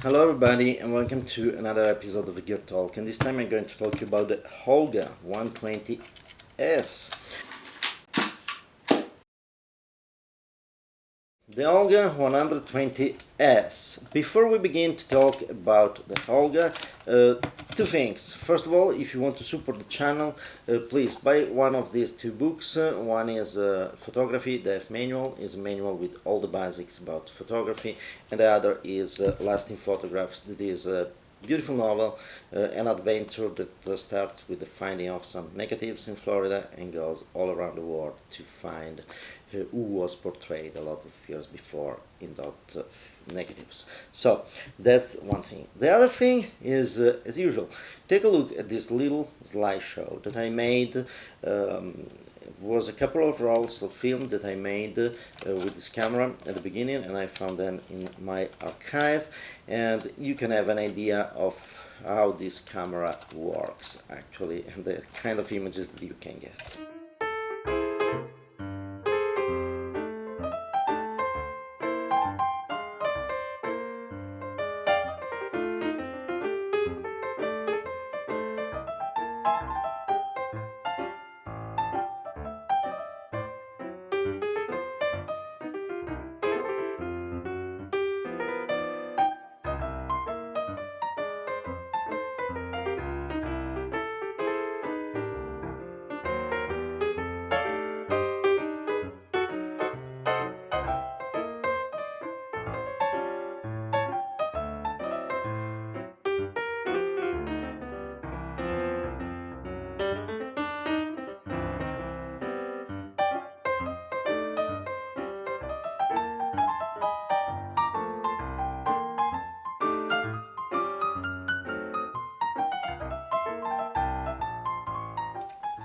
Hello everybody and welcome to another episode of the Gear Talk, and this time I'm going to talk about the Holga 120S. The Holga 120S. Before we begin to talk about the Holga, two things. First of all, if you want to support the channel, please buy one of these two books. One is Photography, the F manual, is a manual with all the basics about photography, and the other is Lasting Photographs. That is a beautiful novel, an adventure that starts with the finding of some negatives in Florida and goes all around the world to find who was portrayed a lot of years before in that negatives. So that's one thing. The other thing is, as usual, take a look at this little slideshow that I made. It was a couple of rolls of film that I made with this camera at the beginning, and I found them in my archive, and you can have an idea of how this camera works actually and the kind of images that you can get.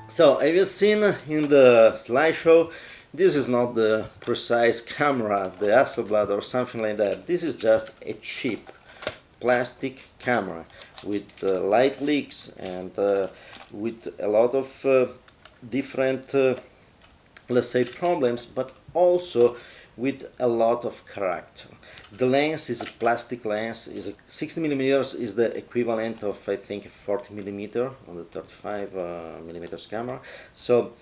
So, have you seen in the slideshow, this is not the precise camera, the Hasselblad or something like that. This is just a cheap plastic camera with light leaks and with a lot of different, let's say, problems, but also with a lot of character. The lens is a plastic lens. Is a 60 millimeters is the equivalent of, I think, 40 millimeter on the 35 millimeters camera. So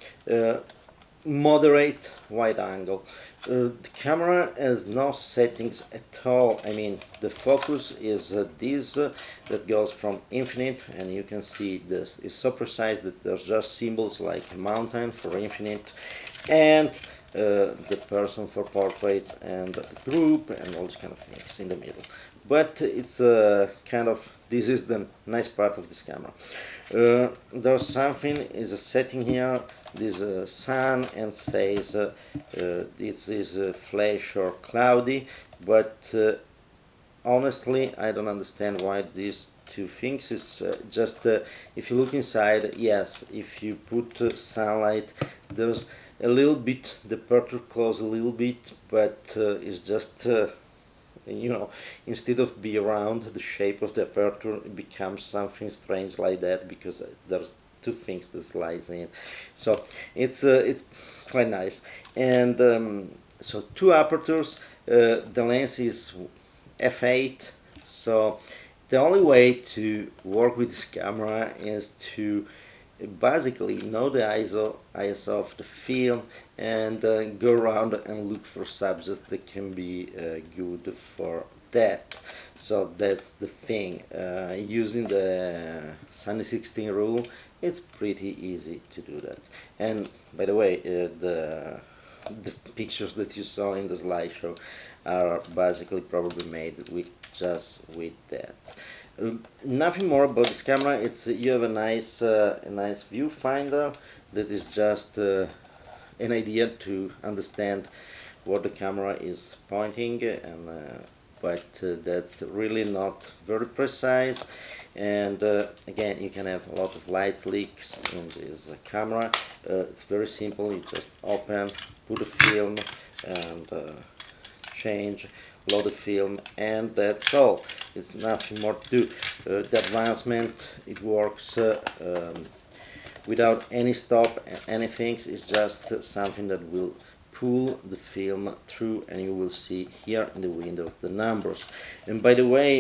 moderate wide angle. The camera has no settings at all. I mean, the focus is this that goes from infinite, and you can see this is so precise that there's just symbols like a mountain for infinite, and the person for portraits, and the group, and all these kind of things in the middle. But it's kind of, this is the nice part of this camera. There's something, is a setting here, this sun, and says this is flash or cloudy, but honestly I don't understand why these two things is just if you look inside, yes, if you put sunlight, there's a little bit, the aperture close a little bit, but it's just you know, instead of be around the shape of the aperture, it becomes something strange like that, because there's two things that slides in. So it's quite nice. And so two apertures, the lens is f8, so the only way to work with this camera is to basically know the ISO of the film, and go around and look for subjects that can be good for that. So that's the thing. Using the Sunny 16 rule, it's pretty easy to do that. And by the way, the pictures that you saw in the slideshow are basically probably made with just with that. Nothing more about this camera. It's you have a nice viewfinder that is just an idea to understand what the camera is pointing, and but that's really not very precise. And again, you can have a lot of light leaks in this camera. It's very simple. You just open, put a film, and change, load the film, and that's all. It's nothing more to do. The advancement, it works without any stop and anything. It's just something that will pull the film through, and you will see here in the window the numbers. And by the way,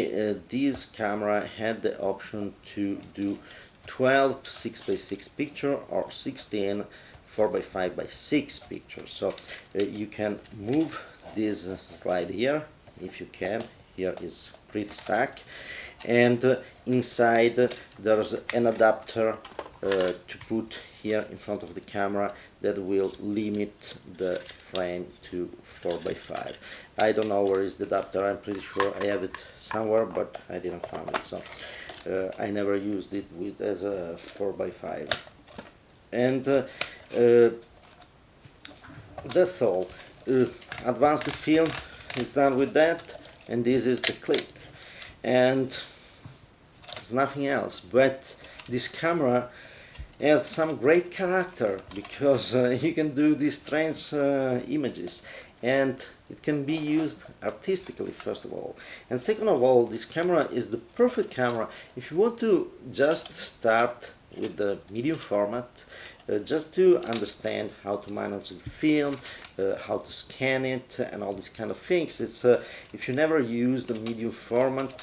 this camera had the option to do 12 6x6 picture or 16 4x5x6 pictures. So you can move this slide here if you can. Here is pretty stack, and inside there's an adapter to put here in front of the camera that will limit the frame to 4x5. I don't know where is the adapter. I'm pretty sure I have it somewhere, but I didn't find it, so I never used it with as a 4x5. And that's all. Advance the film is done with that, and this is the click, and there's nothing else. But this camera has some great character, because you can do these strange images, and it can be used artistically, first of all, and second of all, this camera is the perfect camera if you want to just start with the medium format, just to understand how to manage the film, how to scan it, and all these kind of things. It's if you never use the medium format,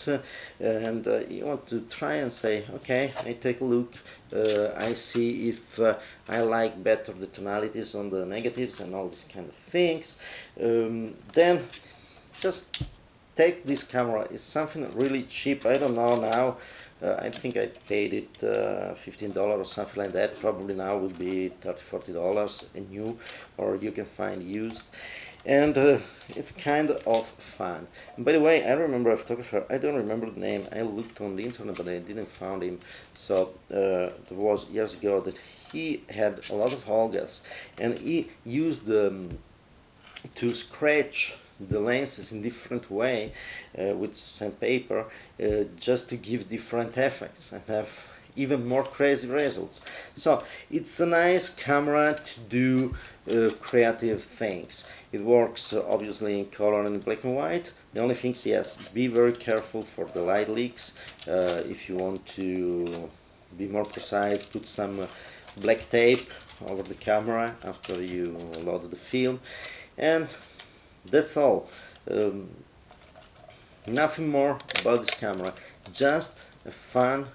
and you want to try and say, okay, I take a look, I see if I like better the tonalities on the negatives and all these kind of things, then just take this camera. It's something really cheap. I don't know now. I think I paid it $15 or something like that. Probably now will be $30–40 a new, or you can find used, and it's kind of fun. And by the way, I remember a photographer. I don't remember the name. I looked on the internet, but I didn't find him. So there was years ago that he had a lot of Holgas, and he used to scratch the lenses in different way with sandpaper, just to give different effects and have even more crazy results. So it's a nice camera to do creative things. It works obviously in color and in black and white. The only thing is, yes, be very careful for the light leaks. If you want to be more precise, put some black tape over the camera after you load the film, and that's all. Nothing more about this camera, just a fun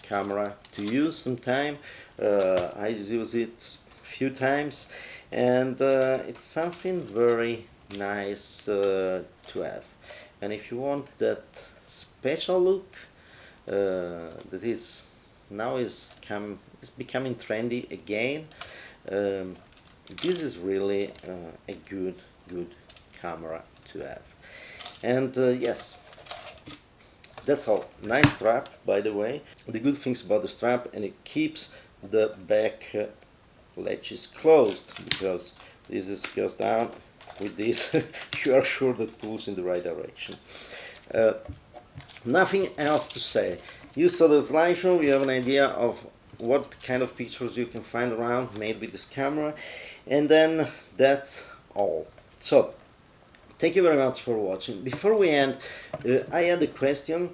camera to use sometime. I use it a few times, and it's something very nice to have. And if you want that special look that is now is becoming trendy again, this is really a good camera to have. And yes, that's all. Nice strap, by the way. The good things about the strap, and it keeps the back latches closed, because this goes down with this. You are sure that pulls in the right direction. Nothing else to say. You saw the slideshow, you have an idea of what kind of pictures you can find around made with this camera, and then that's all. So thank you very much for watching. Before we end, I had a question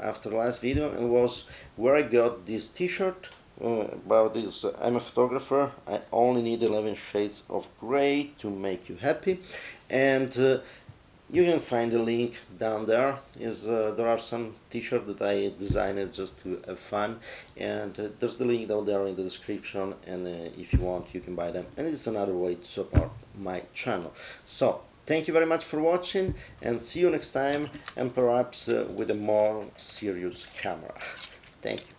after the last video, and was where I got this t-shirt. About this, I'm a photographer. I only need 11 shades of gray to make you happy, and you can find a link down there. There are some t-shirts that I designed just to have fun, and there's the link down there in the description, and if you want you can buy them, and it's another way to support my channel. So thank you very much for watching, and see you next time, and perhaps with a more serious camera. Thank you.